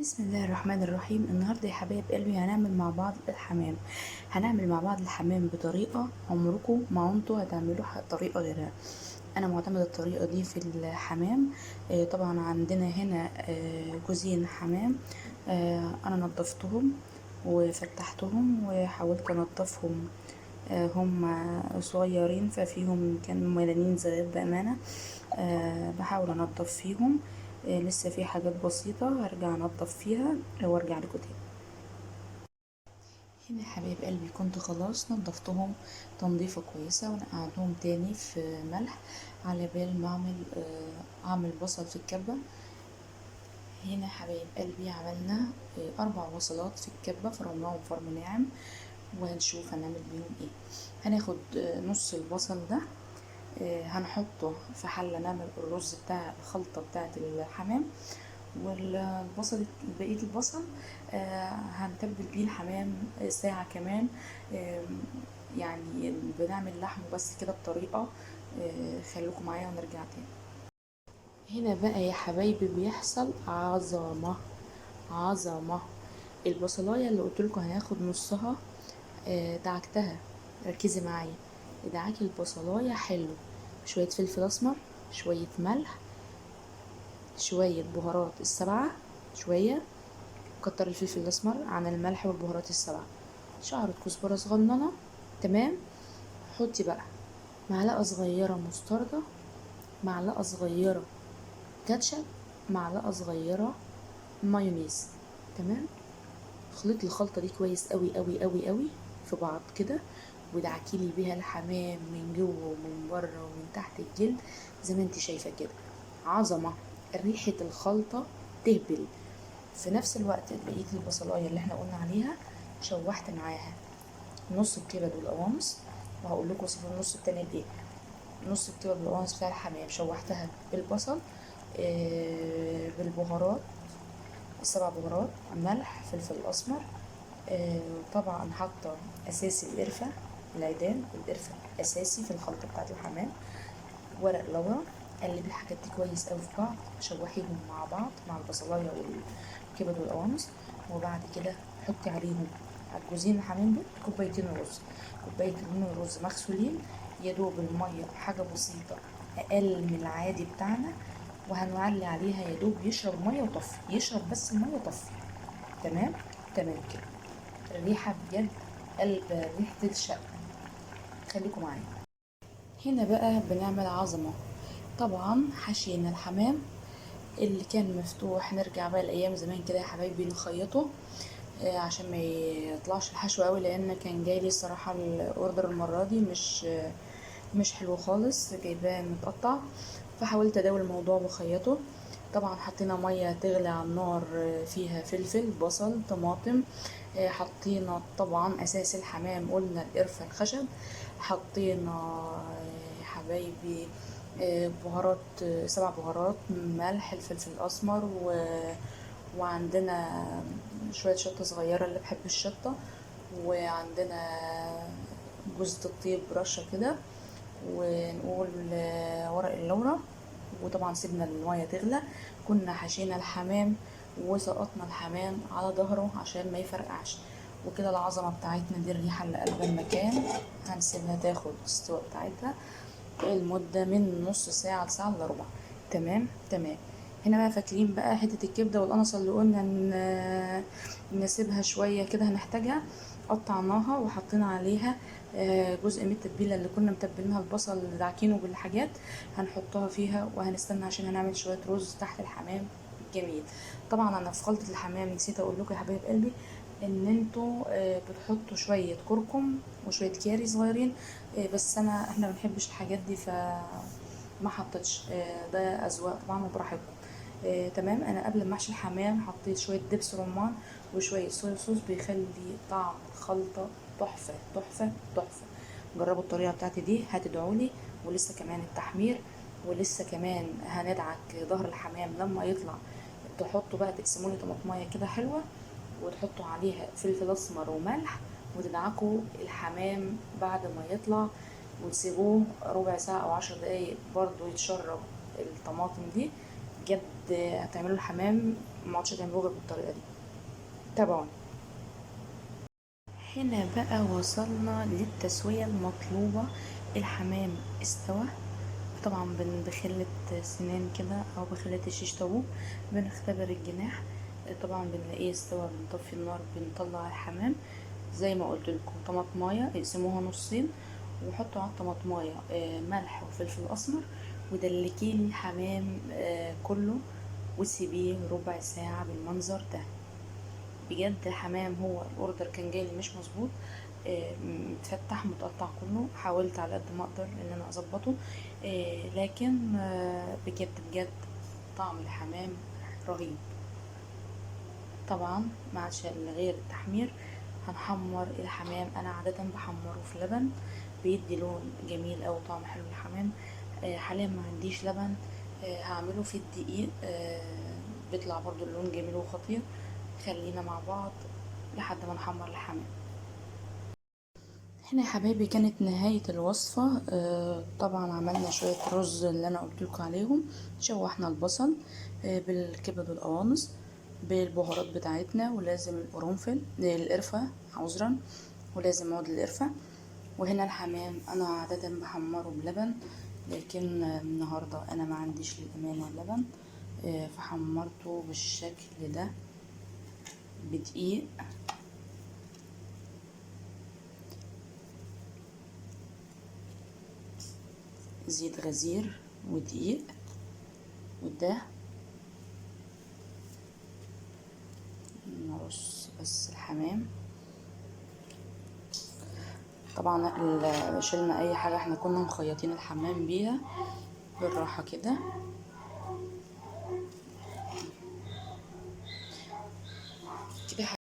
بسم الله الرحمن الرحيم. النهارده يا حبايب قلبي هنعمل مع بعض الحمام. هنعمل مع بعض الحمام بطريقه عمركم ما انتوا هتعملوا طريقه غيرها. انا معتمده الطريقه دي في الحمام. طبعا عندنا هنا جوزين حمام. انا نظفتهم وفتحتهم وحاولت انضفهم. هم صغيرين ففيهم كانوا ملانين صغير بامانه. بحاول انضف فيهم. لسه في حاجات بسيطة هرجع انضف فيها وارجع لكم تاني. هنا يا حبايب قلبي كنت خلاص نضفتهم تنظيفة كويسة ونقعدهم تاني في ملح على بال ما اعمل بصل في الكبة. هنا يا حبايب قلبي عملنا 4 بصلات في الكبة، فرمناهم فرم ناعم وهنشوف هنعمل بيهم ايه. هناخد نص البصل ده، هنحطه في حلة نعمل الرز بتاع الخلطة بتاعة الحمام، والبصل بقية البصل هنتبل بيه الحمام ساعة كمان. يعني بنعمل لحمه بس كده بطريقة. خليكم معايا ونرجع تاني. هنا بقى يا حبايبي بيحصل عظمة عظمة. البصلاية اللي قلتلكوا هناخد نصها، دعكتها. ركزي معايا، ادعكي البصلاية حلو، شوية فلفل اسمر، شوية ملح، شوية بهارات السبعة، شوية كتر الفلفل الاسمر عن الملح والبهارات السبعة، شعرة كزبرة صغننة. تمام. حطي بقى معلقة صغيرة مستردة، معلقة صغيرة كاتشب، معلقة صغيرة مايونيز. تمام. خلطي الخلطة دي كويس قوي قوي قوي قوي في بعض كده، ودعكيلي بيها الحمام من جوه ومن بره ومن تحت الجلد زي ما انت شايفة كده. عظمة. ريحة الخلطة تهبل. في نفس الوقت بقية البصلاية اللي احنا قلنا عليها شوحت معاها نص الكبد والقوانص، وهقول لكم وصف النص التاني لايه. نص الكبد والقوانص بتاع الحمام شوحتها بالبصل، بالبهارات السبع بهارات، ملح، فلفل اسمر. طبعا حاطه اساسي القرفه، العيدان القرفه اساسي في الخلطه بتاعت الحمام، ورق لورا. قلبي الحاجات دي كويس قوي في بعض، شوحيهم مع بعض مع البصلايه والكبد والقوانص. وبعد كده حطي عليهم على الجوزين الحمام دول كوبايتين رز، كوبايتين رز مغسولين، يا دوب الميه حاجه بسيطه اقل من العادي بتاعنا، وهنعلي عليها يا دوب يشرب الميه وطفي، يشرب بس الميه وطفي. تمام. تمام كده. الريحه بجد قلب ريحه الشقه. خليكم معايا. هنا بقى بنعمل عظمه. طبعا حشينا الحمام اللي كان مفتوح، نرجع بقى الايام زمان كده يا حبايبي نخيطه عشان ما يطلعش الحشو قوي، لان كان جاي لي الصراحه الاوردر المره دي مش حلو خالص، جايباه متقطع، فحاولت اداول الموضوع بخيطه. طبعا حطينا ميه تغلي على النار، فيها فلفل بصل طماطم. حطينا طبعا اساس الحمام قلنا القرفه الخشب. حطينا يا حبايبي بهارات، 7 بهارات، ملح، الفلفل الاسمر وعندنا شويه شطه صغيره اللي بحب الشطه، وعندنا جوزة الطيب رشه كده، ونقول ورق اللورة. وطبعا سيبنا المية تغلى، كنا حشينا الحمام وسقطنا الحمام على ظهره عشان ما يفرقعش. وكده العظمة بتاعتنا دي الريحة اللي قلب المكان. هنسيبها تاخد السوا بتاعتها المدة من نص ساعة لساعة الا ربع. تمام تمام. هنا بقى فاكرين بقى حتة الكبدة والقنصة اللي قلنا نسيبها شوية كده هنحتاجها، قطعناها وحطينا عليها جزء من التتبيلة اللي كنا متبلينها، البصل اللي دعكينه بالحاجات هنحطها فيها، وهنستنى عشان هنعمل شوية رز تحت الحمام جميل. طبعا انا في خلطة الحمام نسيت اقول لكم يا حبايب قلبي ان انتوا بتحطوا شوية كركم وشوية كاري صغيرين، بس احنا ما بنحبش الحاجات دي فما حطيتش. ده اذواق طبعا وبراحتكم. تمام. انا قبل ما احشي الحمام حطيت شويه دبس رمان وشويه صويا صوص، بيخلي طعم الخلطه تحفه تحفه تحفه. جربوا الطريقه بتاعتي دي هتدعولي. ولسه كمان التحمير، ولسه كمان هندعك ظهر الحمام لما يطلع، تحطوا بقى تقسموا لي طماطميه كده حلوه، وتحطوا عليها فلفل اسمر وملح، وتدعكوا الحمام بعد ما يطلع، وتسيبوه ربع ساعة او 10 دقايق برضو يتشرب الطماطم دي. بجد هتعملوا الحمام مقعدش تعملوه غير بالطريقة دي. تابعوني. هنا بقى وصلنا للتسوية المطلوبة. الحمام استوى، طبعا بخلة سنان كده او بخلة الشيش طاووق بنختبر الجناح. طبعا بنلاقيه استوى، بنطفي النار، بنطلع الحمام. زي ما قلت لكم طماطمايه اقسموها نصين، وحطوا على الطماطمايه ملح وفلفل اسمر، ودلكيه الحمام كله، وسيبيه ربع ساعة بالمنظر ده. بجد حمام، هو الاوردر كان جاي مش مظبوط، متفتح متقطع كله. حاولت على قد ما اقدر ان انا اظبطه، لكن بجد بجد طعم الحمام رهيب. طبعا ما عادش غير التحمير. هنحمر الحمام، انا عاده بحمره في لبن، بيدي لون جميل او طعم حلو للحمام. حاليا ما عنديش لبن، هعمله في الدقيق، بيطلع برضو اللون جميل وخطير. خلينا مع بعض لحد ما نحمر الحمام. هنا يا حبايبي كانت نهاية الوصفة. طبعا عملنا شوية رز اللي انا قلت لكم عليهم. شوحنا البصل بالكبد والقوانص بالبهارات بتاعتنا، ولازم القرنفل القرفة عذرا، ولازم عود القرفة. وهنا الحمام انا عادة بحمره بلبن، لكن النهاردة انا ما عنديش للامانة لبن، فحمرته بالشكل ده بدقيق. زيت غزير ودقيق، وده نرص بس الحمام. طبعا شلنا اي حاجة احنا كنا مخيطين الحمام بيها بالراحة كده. كده